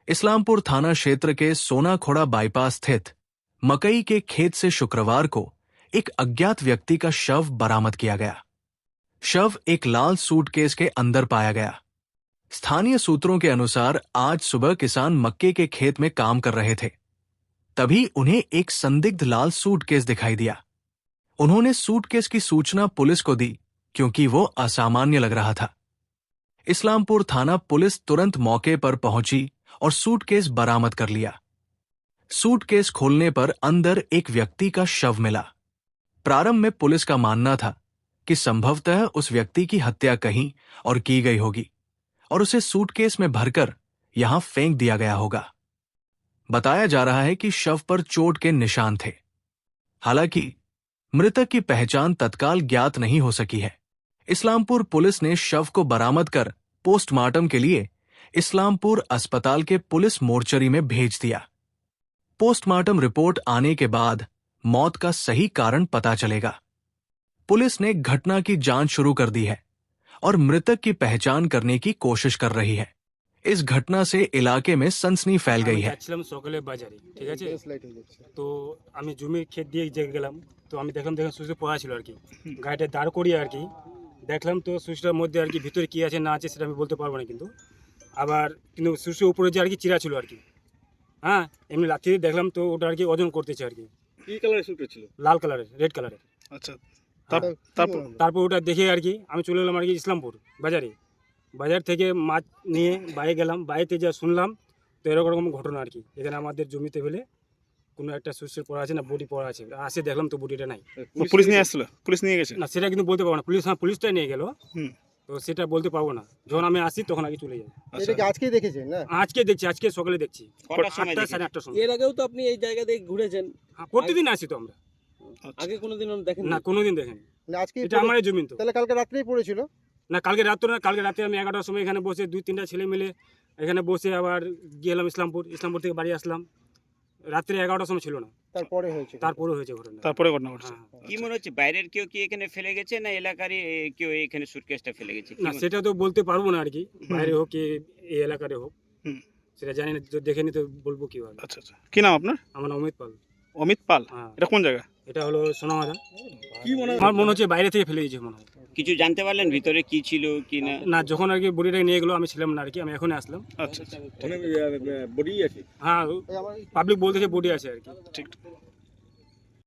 इस्लामपुर थाना क्षेत्र के सोनाखोड़ा बाईपास स्थित मकई के खेत से शुक्रवार को एक अज्ञात व्यक्ति का शव बरामद किया गया। शव एक लाल सूटकेस के अंदर पाया गया। स्थानीय सूत्रों के अनुसार आज सुबह किसान मक्के के खेत में काम कर रहे थे, तभी उन्हें एक संदिग्ध लाल सूटकेस दिखाई दिया। उन्होंने सूटकेस की सूचना पुलिस को दी क्योंकि वो असामान्य लग रहा था। इस्लामपुर थाना पुलिस तुरंत मौके पर पहुंची और सूटकेस बरामद कर लिया। सूटकेस खोलने पर अंदर एक व्यक्ति का शव मिला। प्रारंभ में पुलिस का मानना था कि संभवतः उस व्यक्ति की हत्या कहीं और की गई होगी और उसे सूटकेस में भरकर यहां फेंक दिया गया होगा। बताया जा रहा है कि शव पर चोट के निशान थे। हालांकि मृतक की पहचान तत्काल ज्ञात नहीं हो सकी है। इस्लामपुर पुलिस ने शव को बरामद कर पोस्टमार्टम के लिए इस्लामपुर अस्पताल के पुलिस मोर्चरी में भेज दिया। पोस्टमार्टम रिपोर्ट आने के बाद मौत का सही कारण पता चलेगा। पुलिस ने घटना की जांच शुरू कर दी है और मृतक की पहचान करने की कोशिश कर रही है। इस घटना से इलाके में सनसनी फैल गई है। সকালে বাজারে ঠিক আছে, তো আমি জমি ক্ষেত দিয়ে যে গেলাম, তো আমি দেখলাম সুইচে পড়া ছিল আর কি, গাড়িটা দাঁড় করিয়ে আর কি দেখলাম, তো সুইচটার মধ্যে আর কি ভিতরে কি আছে না আছে সেটা আমি বলতে পারবো না, কিন্তু সুইচের উপরে যে আর কি চিরা ছিল আর কি, হ্যাঁ এমনি লাথি দিয়ে দেখলাম, তো ওটা আর কি ওজন করতেছে আর কি। কি কালারের সুইচ ছিল? লাল কালারের, রেড কালারের। আচ্ছা, তারপর ওটা দেখে আর কি আমি চলে এলাম আর কি ইসলামপুর বাজারে। বাজার থেকে মাছ নিয়ে বাইরে গেলাম, বাইরেতে যা শুনলাম তো এরকম ঘটনা আর কি, এখানে আমাদের জমিতে ফেলে কোনো একটা সুইচের পড়া আছে না বডি পড়া আছে, আসে দেখলাম তো বডিটা নাই। পুলিশ নিয়ে আসছিল? পুলিশ নিয়ে গেছে না সেটা কিন্তু বলতে পারবো না। পুলিশটাই নিয়ে গেল, তো সেটা বলতে পারবো না। যখন আমি আসি তখন আগে চলে যাই। এটা কি আজকেই দেখেছেন? না আজকে দেখছি, আজকে সকালে দেখছি 8টা 8:30টার সময়। এর আগেও তো আপনি এই জায়গা দিয়ে ঘুরেছেন? হ্যাঁ, প্রতিদিন আসি তো আমরা। আগে কোনোদিন দেখেন না, কোনোদিন দেখিনি। না আজকে এটা আমারই জমি। তো তাহলে কালকে রাত্রেই পড়েছিল? না, কালকে রাতে আমি 11টার সময় এখানে বসে 2-3টা ছেলে মিলে এখানে বসে আবার গেলাম ইসলামপুর থেকে বাড়ি আসলাম। রাত্রে 11টার সময় ছিল না, তারপরে হয়েছে ঘটনা। তারপরে ঘটনা ঘটছে। কি মনে হচ্ছে বাইরের কেউ কি এখানে ফেলে গেছে না এলাকারই কেউ এখানে সুটকেসটা ফেলে গেছে? না সেটা তো বলতে পারবো না আর কি, বাইরে হোক কি এই এলাকারে হোক সেটা জানি না, দেখে নি তো বলবো কিভাবে। আচ্ছা আচ্ছা, কি নাম আপনার? আমার নাম অমিত পাল। অমিত পাল? হ্যাঁ। এটা কোন জায়গা? এটা হলো সোনামাদা। কি মনে হয়? আমার মনে হচ্ছে বাইরে থেকে ফেলে দিয়েছে মনে হয়। কিছু জানতে পারলেন ভিতরে কি ছিল কি না? না, যখন আর কি বডিটা নিয়ে গেলো আমি ছিলাম না আর কি, আমি এখনই আসলাম। আচ্ছা আচ্ছা, বডি আছে? হ্যাঁ, পাবলিক বলতেছে বডি আছে আর কি। ঠিক।